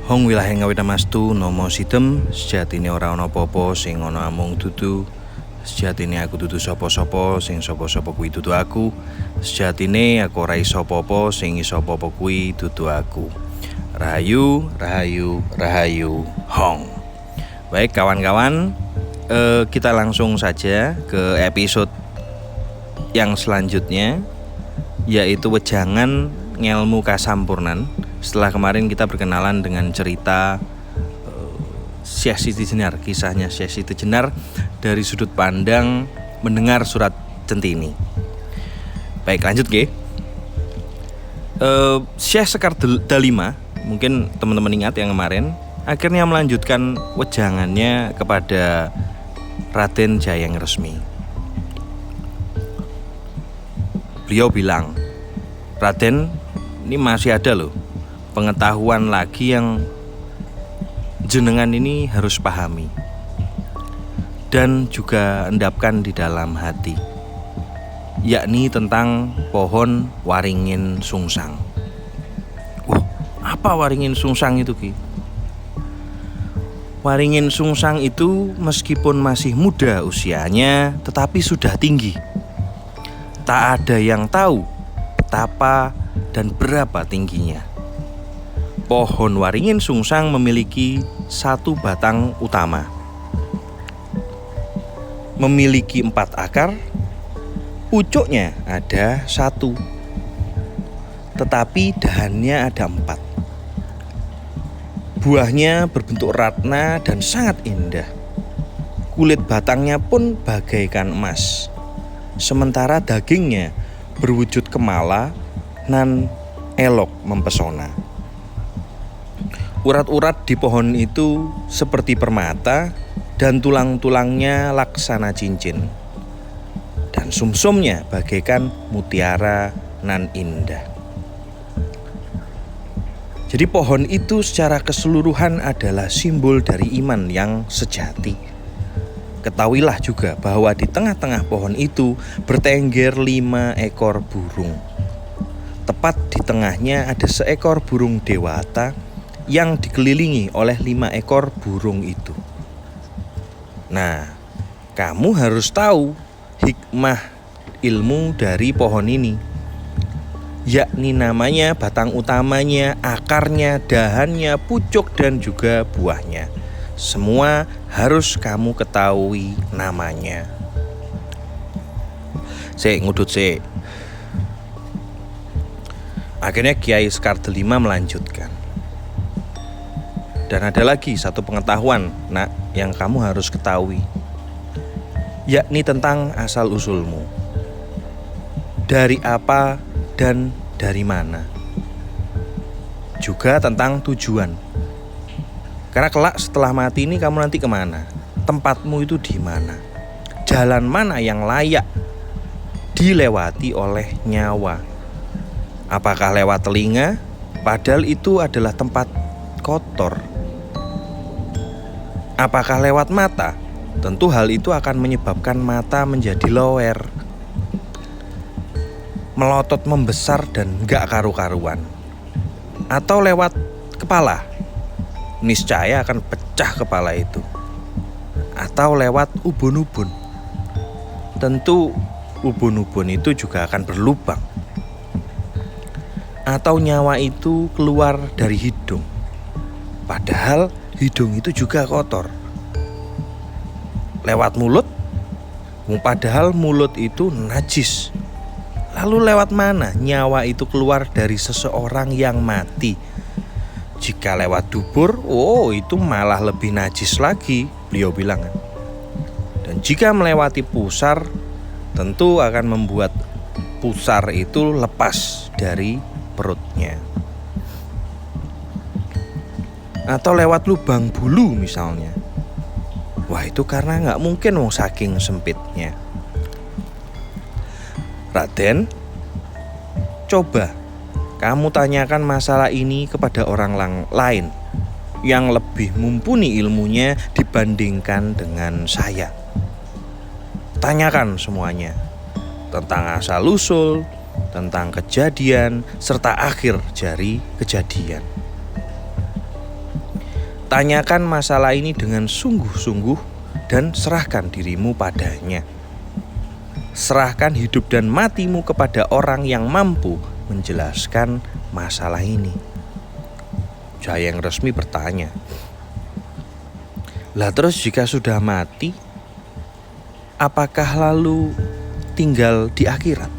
Hong wilahe ngawitamastu nomo sidem, sejatine ora ana apa-apa sing ana amung dudu. Sejatine aku dudu sapa-sapa, sing sapa-sapa kuwi dudu aku. Sejatine aku ora iso apa-apa, sing iso apa-apa kuwi dudu aku. Rahayu, rahayu, rahayu, Hong. Baik kawan-kawan, kita langsung saja ke episode yang selanjutnya, yaitu wejangan ngelmu kasampurnan. Setelah kemarin kita berkenalan dengan cerita Syekh Siti Jenar, kisahnya Syekh Siti Jenar dari sudut pandang mendengar surat Centini. Baik, lanjut ke Syekh Sekar Dalima, mungkin teman-teman ingat yang kemarin, akhirnya melanjutkan wejangannya kepada Raden Jayeng Resmi. Beliau bilang, Raden, ini masih ada loh pengetahuan lagi yang jenengan ini harus pahami dan juga endapkan di dalam hati, yakni tentang pohon waringin sungsang. Apa waringin sungsang itu, Ki? Waringin sungsang itu meskipun masih muda usianya, tetapi sudah tinggi. Tak ada yang tahu betapa dan berapa tingginya. Pohon waringin sungsang memiliki satu batang utama, memiliki 4 akar, pucuknya ada 1, tetapi dahannya ada 4. Buahnya berbentuk ratna dan sangat indah. Kulit batangnya pun bagaikan emas, sementara dagingnya berwujud kemala nan elok mempesona. Urat-urat di pohon itu seperti permata dan tulang-tulangnya laksana cincin, dan sumsumnya bagaikan mutiara nan indah. Jadi pohon itu secara keseluruhan adalah simbol dari iman yang sejati. Ketahuilah juga bahwa di tengah-tengah pohon itu bertengger 5 ekor burung. Tepat di tengahnya ada seekor burung dewata yang dikelilingi oleh 5 ekor burung itu. Nah, kamu harus tahu hikmah ilmu dari pohon ini, yakni namanya, batang utamanya, akarnya, dahannya, pucuk, dan juga buahnya. Semua harus kamu ketahui namanya. Ngudut. Akhirnya Kiai Sekar Delima melanjutkan. Dan ada lagi satu pengetahuan, nak, yang kamu harus ketahui, yakni tentang asal-usulmu. Dari apa dan dari mana. Juga tentang tujuan. Karena kelak setelah mati ini kamu nanti kemana? Tempatmu itu di mana? Jalan mana yang layak dilewati oleh nyawa? Apakah lewat telinga? Padahal itu adalah tempat kotor. Apakah lewat mata? Tentu hal itu akan menyebabkan mata menjadi lower, melotot, membesar, dan gak karu-karuan. Atau lewat kepala? Niscaya akan pecah kepala itu. Atau lewat ubun-ubun? Tentu ubun-ubun itu juga akan berlubang. Atau nyawa itu keluar dari hidung, padahal hidung itu juga kotor. Lewat mulut, padahal mulut itu najis. Lalu lewat mana nyawa itu keluar dari seseorang yang mati? Jika lewat dubur, itu malah lebih najis lagi, beliau bilang. Dan jika melewati pusar, tentu akan membuat pusar itu lepas dari perutnya. Atau lewat lubang bulu misalnya. Wah, itu karena gak mungkin saking sempitnya. Raden, coba kamu tanyakan masalah ini kepada orang lain yang lebih mumpuni ilmunya dibandingkan dengan saya. Tanyakan semuanya tentang asal-usul, tentang kejadian, serta akhir dari kejadian. Tanyakan masalah ini dengan sungguh-sungguh dan serahkan dirimu padanya. Serahkan hidup dan matimu kepada orang yang mampu menjelaskan masalah ini. Jayeng Resmi bertanya, "Lah terus jika sudah mati, apakah lalu tinggal di akhirat?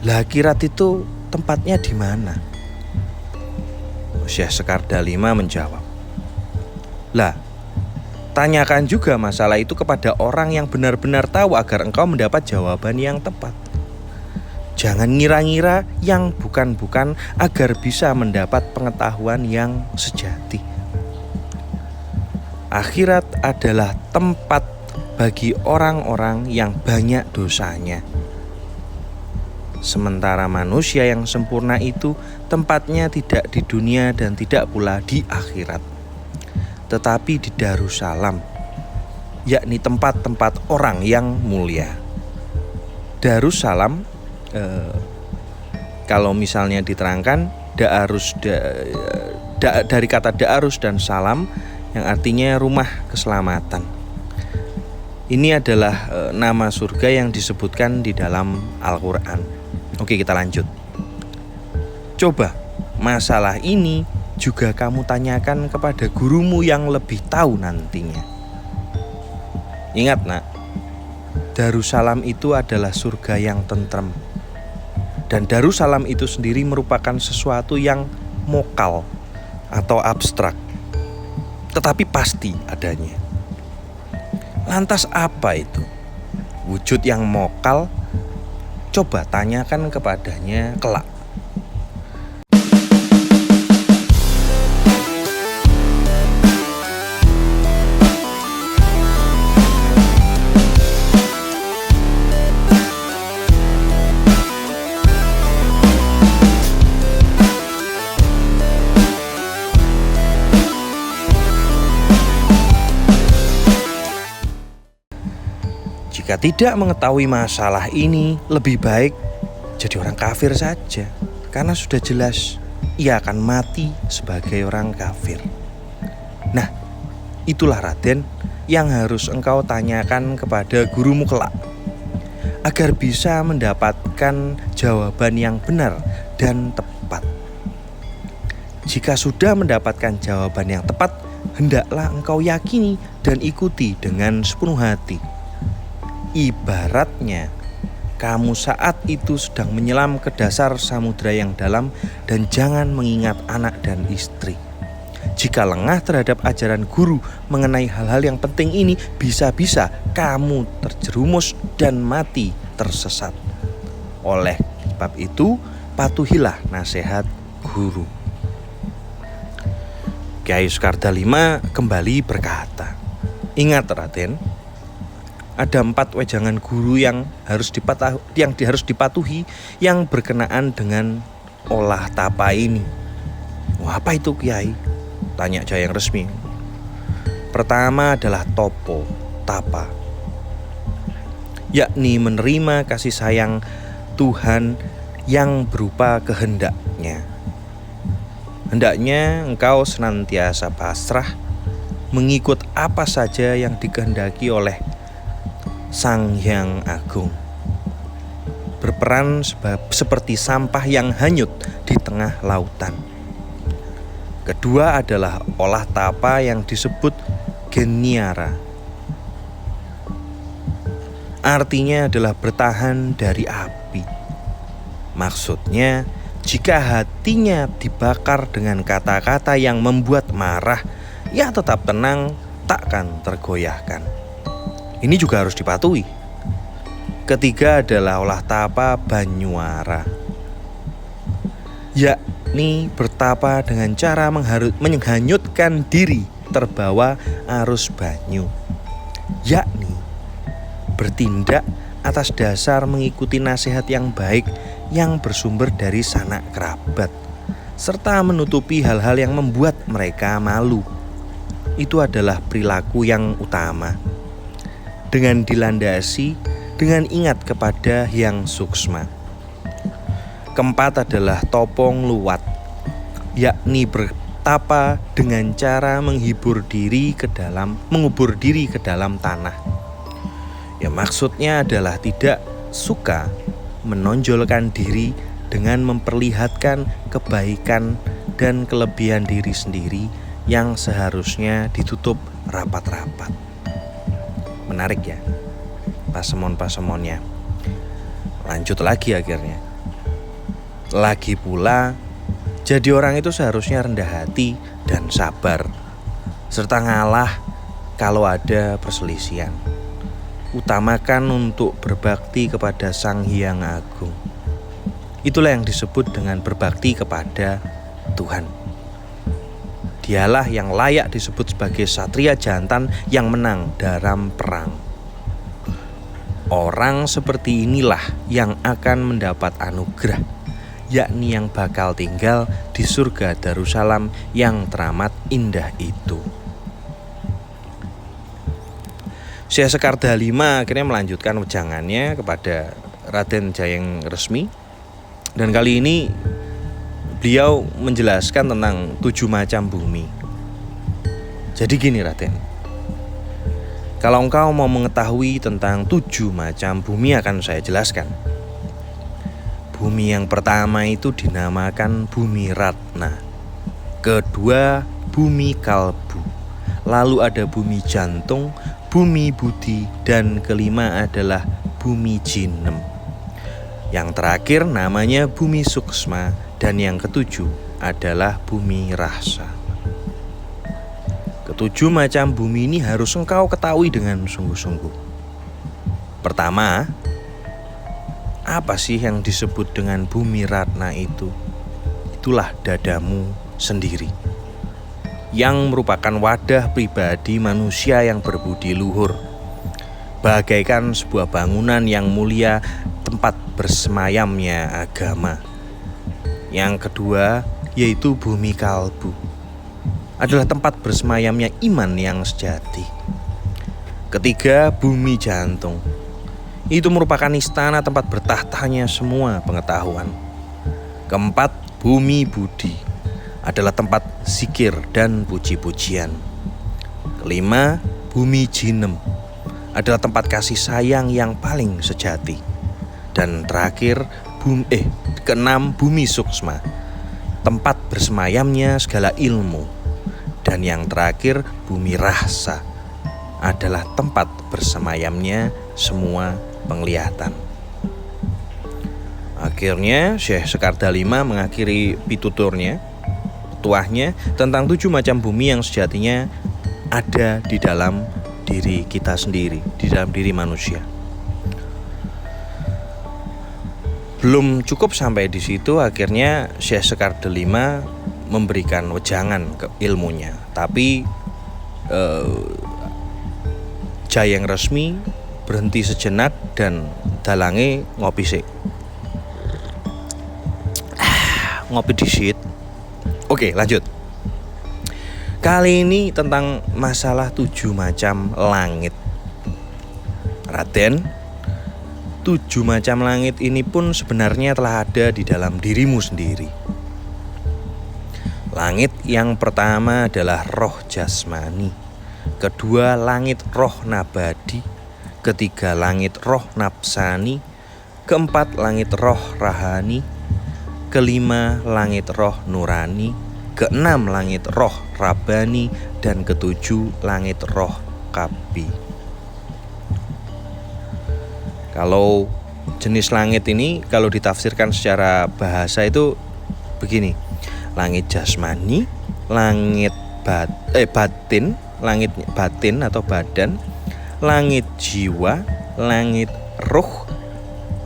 Lah akhirat itu tempatnya di mana?" Syekh Sekarda V menjawab, "Lah, tanyakan juga masalah itu kepada orang yang benar-benar tahu agar engkau mendapat jawaban yang tepat. Jangan ngira-ngira yang bukan-bukan agar bisa mendapat pengetahuan yang sejati. Akhirat adalah tempat bagi orang-orang yang banyak dosanya. Sementara manusia yang sempurna itu tempatnya tidak di dunia dan tidak pula di akhirat, tetapi di Darussalam, yakni tempat-tempat orang yang mulia." Darussalam, kalau misalnya diterangkan, dari kata da'arus dan salam yang artinya rumah keselamatan. Ini adalah nama surga yang disebutkan di dalam Al-Quran. Oke, kita lanjut. Coba masalah ini juga kamu tanyakan kepada gurumu yang lebih tahu nantinya. Ingat nak, Darussalam itu adalah surga yang tentrem. Dan Darussalam itu sendiri merupakan sesuatu yang mokal atau abstrak, tetapi pasti adanya. Lantas apa itu wujud yang mokal? Coba tanyakan kepadanya kelak. Jika tidak mengetahui masalah ini, lebih baik jadi orang kafir saja, karena sudah jelas ia akan mati sebagai orang kafir. Nah, itulah Raden yang harus engkau tanyakan kepada gurumu kelak, agar bisa mendapatkan jawaban yang benar dan tepat. Jika sudah mendapatkan jawaban yang tepat, hendaklah engkau yakini dan ikuti dengan sepenuh hati. Ibaratnya kamu saat itu sedang menyelam ke dasar samudera yang dalam dan jangan mengingat anak dan istri. Jika lengah terhadap ajaran guru mengenai hal-hal yang penting ini, bisa-bisa kamu terjerumus dan mati tersesat. Oleh sebab itu, patuhilah nasihat guru. Kyai Sekarda V kembali berkata, "Ingat Raden, ada 4 wejangan guru yang harus dipatuhi yang berkenaan dengan olah tapa ini." "Wah, apa itu Kiai?" tanya Jayeng Resmi. "Pertama adalah topo tapa, yakni menerima kasih sayang Tuhan yang berupa kehendaknya. Hendaknya engkau senantiasa pasrah mengikut apa saja yang dikehendaki oleh Sang Hyang Agung, berperan seperti sampah yang hanyut di tengah lautan. Kedua adalah olah tapa yang disebut Geniara. Artinya adalah bertahan dari api. Maksudnya, jika hatinya dibakar dengan kata-kata yang membuat marah, ia tetap tenang, takkan tergoyahkan. Ini juga harus dipatuhi. Ketiga adalah olah tapa Banyuara, yakni bertapa dengan cara menghanyutkan diri terbawa arus banyu, yakni bertindak atas dasar mengikuti nasihat yang baik yang bersumber dari sanak kerabat, serta menutupi hal-hal yang membuat mereka malu. Itu adalah perilaku yang utama, dengan dilandasi dengan ingat kepada Hyang Suksma. Keempat adalah topong luwat, yakni bertapa dengan cara mengubur diri ke dalam tanah. Ya, maksudnya adalah tidak suka menonjolkan diri dengan memperlihatkan kebaikan dan kelebihan diri sendiri yang seharusnya ditutup rapat-rapat. Menarik ya pasemon-pasemonnya. Lanjut lagi akhirnya. Lagi pula, jadi orang itu seharusnya rendah hati dan sabar, serta ngalah kalau ada perselisihan. Utamakan untuk berbakti kepada Sang Hyang Agung. Itulah yang disebut dengan berbakti kepada Tuhan. Dialah yang layak disebut sebagai satria jantan yang menang dalam perang. Orang seperti inilah yang akan mendapat anugerah, yakni yang bakal tinggal di surga Darussalam yang teramat indah itu. Syekh Sekar Dalima akhirnya melanjutkan wejangannya kepada Raden Jayeng Resmi. Dan kali ini beliau menjelaskan tentang 7 macam bumi. Jadi gini Raden, kalau engkau mau mengetahui tentang 7 macam bumi akan saya jelaskan. Bumi yang pertama itu dinamakan bumi Ratna, kedua bumi Kalbu, lalu ada bumi Jantung, bumi Budi, dan kelima adalah bumi Jinem. Yang terakhir namanya bumi Suksma, dan yang ketujuh adalah bumi Rasa. Ketujuh macam bumi ini harus engkau ketahui dengan sungguh-sungguh. Pertama, apa sih yang disebut dengan bumi Ratna itu? Itulah dadamu sendiri, yang merupakan wadah pribadi manusia yang berbudi luhur, bagaikan sebuah bangunan yang mulia, tempat bersemayamnya agama. Yang kedua yaitu bumi Kalbu, adalah tempat bersemayamnya iman yang sejati. Ketiga, bumi Jantung, itu merupakan istana tempat bertahtanya semua pengetahuan. Keempat, bumi Budi, adalah tempat zikir dan puji-pujian. Kelima, bumi Jinem, adalah tempat kasih sayang yang paling sejati. Dan terakhir, keenam, bumi Suksma, tempat bersemayamnya segala ilmu. Dan yang terakhir, bumi Rasa, adalah tempat bersemayamnya semua penglihatan. Akhirnya Syekh Sekar Dalima mengakhiri pituturnya, tuahnya tentang 7 macam bumi yang sejatinya ada di dalam diri kita sendiri, di dalam diri manusia. Belum cukup sampai di situ, akhirnya Syekh Sekar Dalima memberikan wejangan ke ilmunya. Tapi Jayeng Resmi berhenti sejenak dan dalange ngopi sik. Ngopi disit. Oke, lanjut. Kali ini tentang masalah 7 macam langit. Raden, 7 macam langit ini pun sebenarnya telah ada di dalam dirimu sendiri. Langit yang pertama adalah roh jasmani, kedua langit roh nabadi, ketiga langit roh nafsani, keempat langit roh rahani, kelima langit roh nurani, keenam langit roh rabani, dan ketujuh langit roh kabi. Kalau jenis langit ini kalau ditafsirkan secara bahasa itu begini: langit jasmani, langit batin, langit batin atau badan, langit jiwa, langit ruh,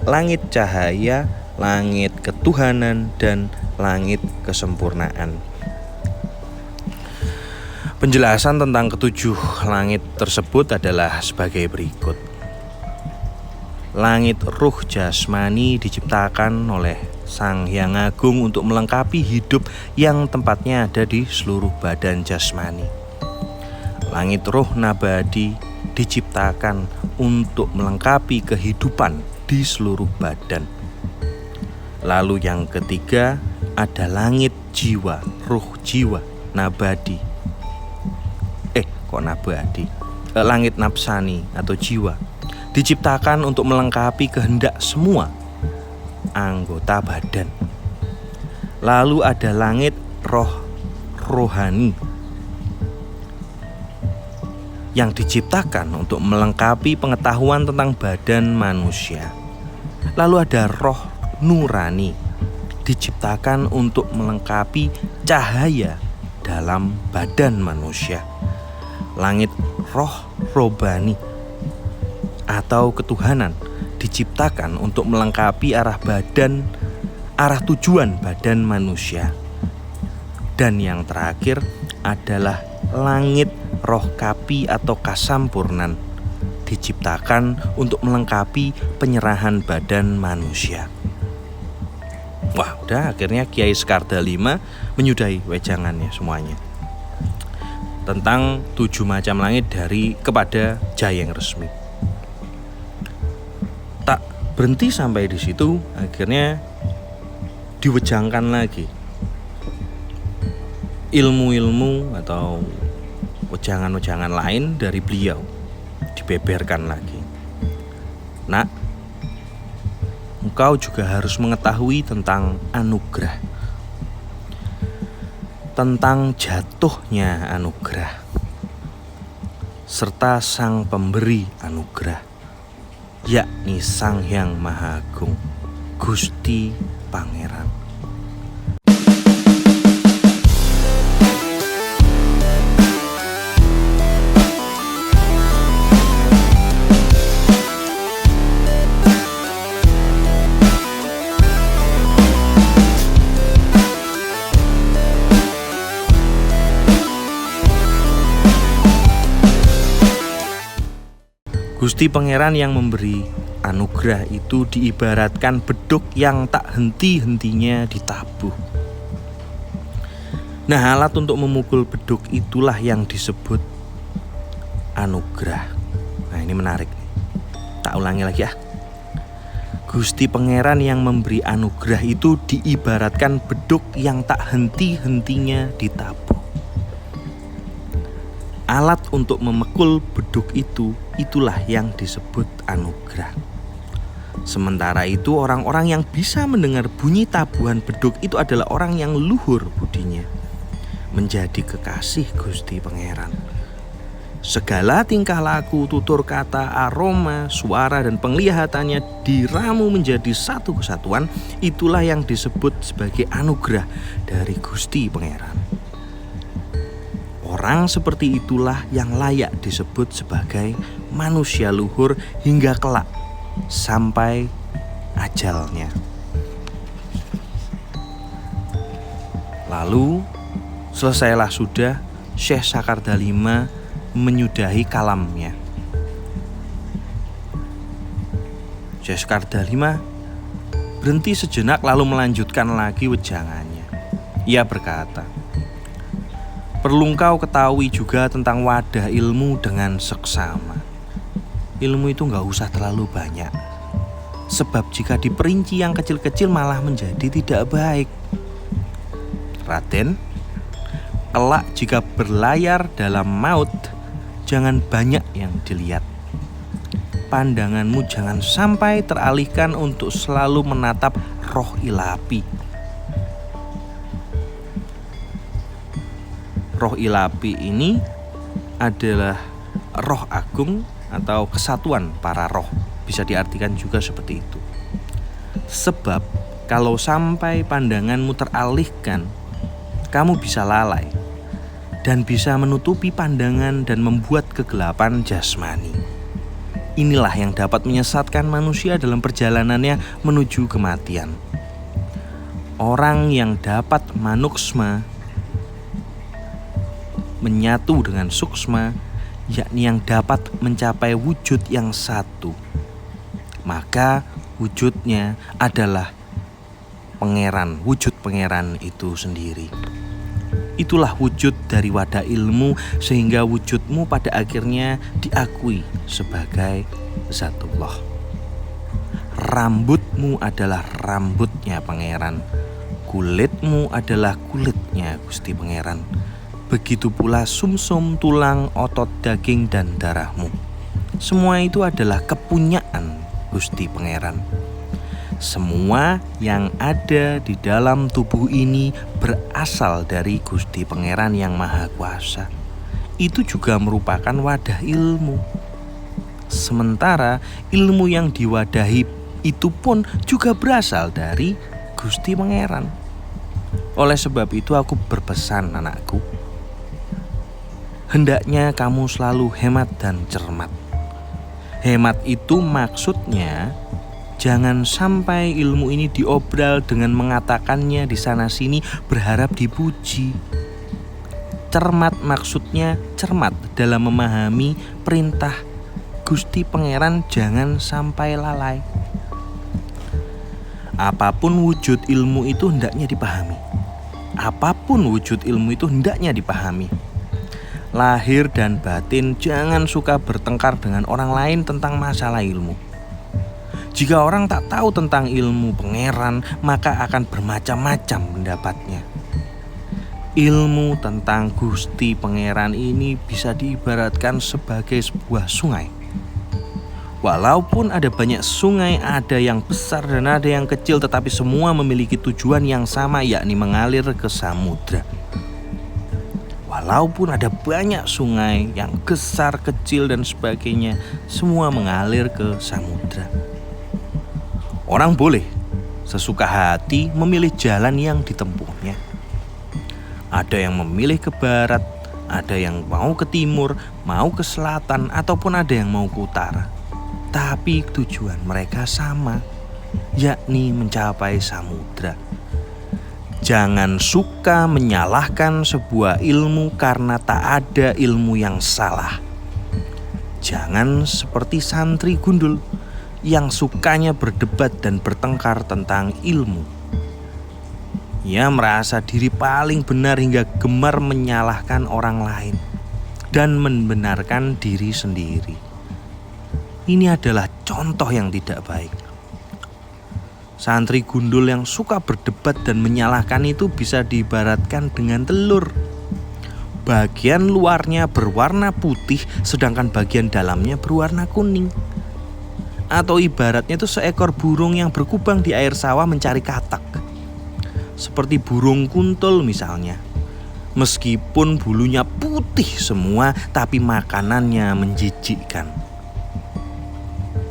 langit cahaya, langit ketuhanan, dan langit kesempurnaan. Penjelasan tentang ketujuh langit tersebut adalah sebagai berikut. Langit ruh jasmani diciptakan oleh Sang Hyang Agung untuk melengkapi hidup yang tempatnya ada di seluruh badan jasmani. Langit ruh nabadi diciptakan untuk melengkapi kehidupan di seluruh badan. Lalu yang ketiga ada langit jiwa, ruh jiwa. nabadi. Langit nafsani atau jiwa diciptakan untuk melengkapi kehendak semua anggota badan. Lalu ada langit rohani yang diciptakan untuk melengkapi pengetahuan tentang badan manusia. Lalu ada roh nurani diciptakan untuk melengkapi cahaya dalam badan manusia. Langit robani atau ketuhanan diciptakan untuk melengkapi arah tujuan badan manusia. Dan yang terakhir adalah langit roh kapi atau kasampurnan diciptakan untuk melengkapi penyerahan badan manusia. Wah, udah akhirnya Kiai Sekarda 5 menyudahi wejangannya semuanya tentang 7 macam langit kepada Jayeng Resmi. Tak berhenti sampai di situ, akhirnya diwejangkan lagi ilmu-ilmu atau wejangan-wejangan lain dari beliau, dibeberkan lagi. Nak, engkau juga harus mengetahui tentang anugerah, tentang jatuhnya anugerah, serta sang pemberi anugerah, yakni Sang Hyang Maha Agung, Gusti Pangeran. Gusti Pangeran yang memberi anugerah itu diibaratkan beduk yang tak henti-hentinya ditabuh. Nah, alat untuk memukul beduk itulah yang disebut anugerah. Nah, ini menarik. Tak ulangi lagi ya. Gusti Pangeran yang memberi anugerah itu diibaratkan beduk yang tak henti-hentinya ditabuh. Alat untuk memukul beduk itulah yang disebut anugerah. Sementara itu orang-orang yang bisa mendengar bunyi tabuhan beduk itu adalah orang yang luhur budinya, menjadi kekasih Gusti Pangeran. Segala tingkah laku, tutur kata, aroma, suara, dan penglihatannya diramu menjadi satu kesatuan. Itulah yang disebut sebagai anugerah dari Gusti Pangeran. Orang seperti itulah yang layak disebut sebagai manusia luhur hingga kelak sampai ajalnya. Lalu selesailah sudah Syekh Sakarda 5 menyudahi kalamnya. Syekh Sakarda 5 berhenti sejenak lalu melanjutkan lagi wejangannya. Ia berkata, perlu engkau ketahui juga tentang wadah ilmu dengan seksama. Ilmu itu gak usah terlalu banyak, sebab jika diperinci yang kecil-kecil malah menjadi tidak baik. Raden, kelak jika berlayar dalam maut, jangan banyak yang dilihat. Pandanganmu jangan sampai teralihkan untuk selalu menatap roh ilapi. Roh ilapi ini adalah roh agung atau kesatuan para roh. Bisa diartikan juga seperti itu. Sebab kalau sampai pandanganmu teralihkan, kamu bisa lalai dan bisa menutupi pandangan dan membuat kegelapan jasmani. Inilah yang dapat menyesatkan manusia dalam perjalanannya menuju kematian. Orang yang dapat manuksma menyatu dengan suksma, yakni yang dapat mencapai wujud yang satu, maka wujudnya adalah pangeran, wujud pangeran itu sendiri. Itulah wujud dari wadah ilmu, sehingga wujudmu pada akhirnya diakui sebagai Zatullah. Rambutmu adalah rambutnya pangeran, kulitmu adalah kulitnya Gusti Pangeran, Begitu pula sumsum, tulang, otot, daging, dan darahmu. Semua itu adalah kepunyaan Gusti Pangeran. Semua yang ada di dalam tubuh ini berasal dari Gusti Pangeran yang Maha Kuasa. Itu juga merupakan wadah ilmu. Sementara ilmu yang diwadahi itu pun juga berasal dari Gusti Pangeran. Oleh sebab itu aku berpesan, anakku, hendaknya kamu selalu hemat dan cermat. Hemat itu maksudnya jangan sampai ilmu ini diobral dengan mengatakannya di sana-sini berharap dipuji. Cermat maksudnya cermat dalam memahami perintah Gusti Pangeran, jangan sampai lalai. Apapun wujud ilmu itu hendaknya dipahami. Apapun wujud ilmu itu hendaknya dipahami. Lahir dan batin jangan suka bertengkar dengan orang lain tentang masalah ilmu. Jika orang tak tahu tentang ilmu Pangeran, maka akan bermacam-macam pendapatnya. Ilmu tentang Gusti Pangeran ini bisa diibaratkan sebagai sebuah sungai. Walaupun ada banyak sungai, ada yang besar dan ada yang kecil, tetapi semua memiliki tujuan yang sama, yakni mengalir ke samudra. Walaupun ada banyak sungai yang besar, kecil, dan sebagainya, semua mengalir ke samudra. Orang boleh sesuka hati memilih jalan yang ditempuhnya. Ada yang memilih ke barat, ada yang mau ke timur, mau ke selatan, ataupun ada yang mau ke utara. Tapi tujuan mereka sama, yakni mencapai samudra. Jangan suka menyalahkan sebuah ilmu karena tak ada ilmu yang salah. Jangan seperti santri gundul yang sukanya berdebat dan bertengkar tentang ilmu. Ia merasa diri paling benar hingga gemar menyalahkan orang lain dan membenarkan diri sendiri. Ini adalah contoh yang tidak baik. Santri gundul yang suka berdebat dan menyalahkan itu bisa diibaratkan dengan telur. Bagian luarnya berwarna putih, sedangkan bagian dalamnya berwarna kuning. Atau ibaratnya itu seekor burung yang berkubang di air sawah mencari katak. Seperti burung kuntul misalnya. Meskipun bulunya putih semua, tapi makanannya menjijikkan.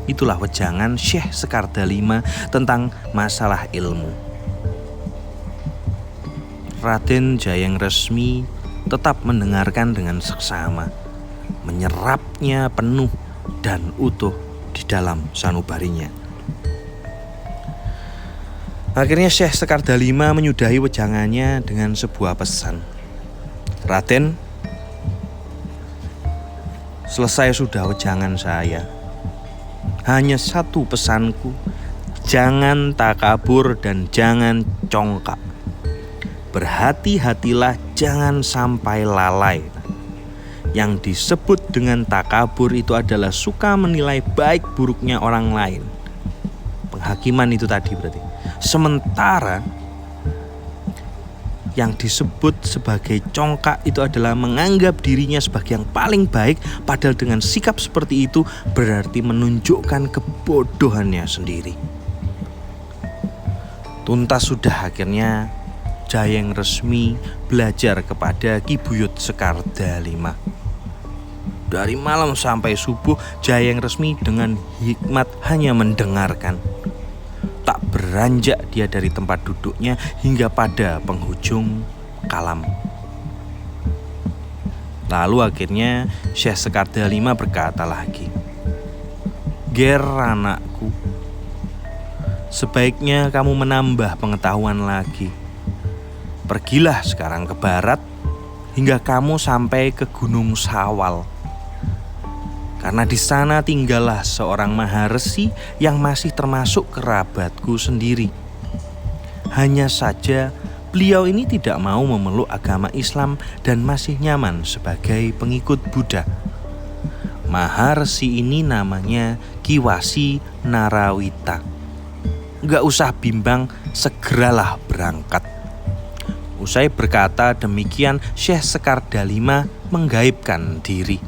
Itulah wejangan Syekh Sekar Dalima tentang masalah ilmu. Raden Jayeng Resmi tetap mendengarkan dengan seksama, menyerapnya penuh dan utuh di dalam sanubarinya. Akhirnya Syekh Sekar Dalima menyudahi wejangannya dengan sebuah pesan. Raden, selesai sudah wejangan saya. Hanya satu pesanku, jangan takabur dan jangan congkak. Berhati-hatilah, jangan sampai lalai. Yang disebut dengan takabur itu adalah suka menilai baik buruknya orang lain. Penghakiman itu tadi berarti. Sementara yang disebut sebagai congkak itu adalah menganggap dirinya sebagai yang paling baik, padahal dengan sikap seperti itu berarti menunjukkan kebodohannya sendiri. Tuntas sudah akhirnya Jayeng Resmi belajar kepada Ki Buyut Sekar Dalima. Dari malam sampai subuh Jayeng Resmi dengan hikmat hanya mendengarkan. Tak beranjak dia dari tempat duduknya hingga pada penghujung kalam. Lalu akhirnya Syekh Sekar Dalima berkata lagi, "Ger anakku, sebaiknya kamu menambah pengetahuan lagi. Pergilah sekarang ke barat hingga kamu sampai ke Gunung Sawal. Karena di sana tinggallah seorang maharesi yang masih termasuk kerabatku sendiri. Hanya saja beliau ini tidak mau memeluk agama Islam dan masih nyaman sebagai pengikut Buddha. Maharesi ini namanya Ki Wasi Narawita. Gak usah bimbang, segeralah berangkat. Usai berkata demikian, Syekh Sekar Dalima menggaibkan diri.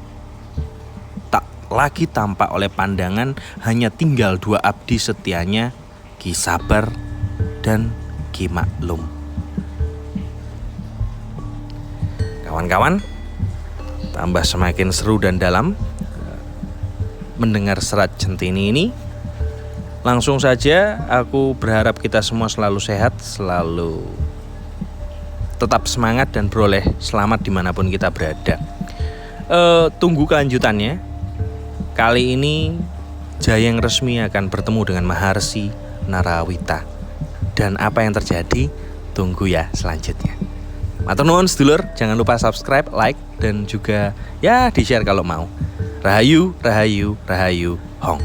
Tak lagi tampak oleh pandangan, hanya tinggal 2 abdi setianya, Ki Sabar dan Ki Maklum. Kawan-kawan, tambah semakin seru dan dalam mendengar Serat Centini ini. Langsung saja aku berharap kita semua selalu sehat, selalu tetap semangat dan beroleh selamat dimanapun kita berada. Tunggu kelanjutannya. Kali ini Jayeng resmi akan bertemu dengan Maharsi Narawita. Dan apa yang terjadi? Tunggu ya selanjutnya. Matur nuwun sedulur, jangan lupa subscribe, like, dan juga ya di-share kalau mau. Rahayu, rahayu, rahayu, hong.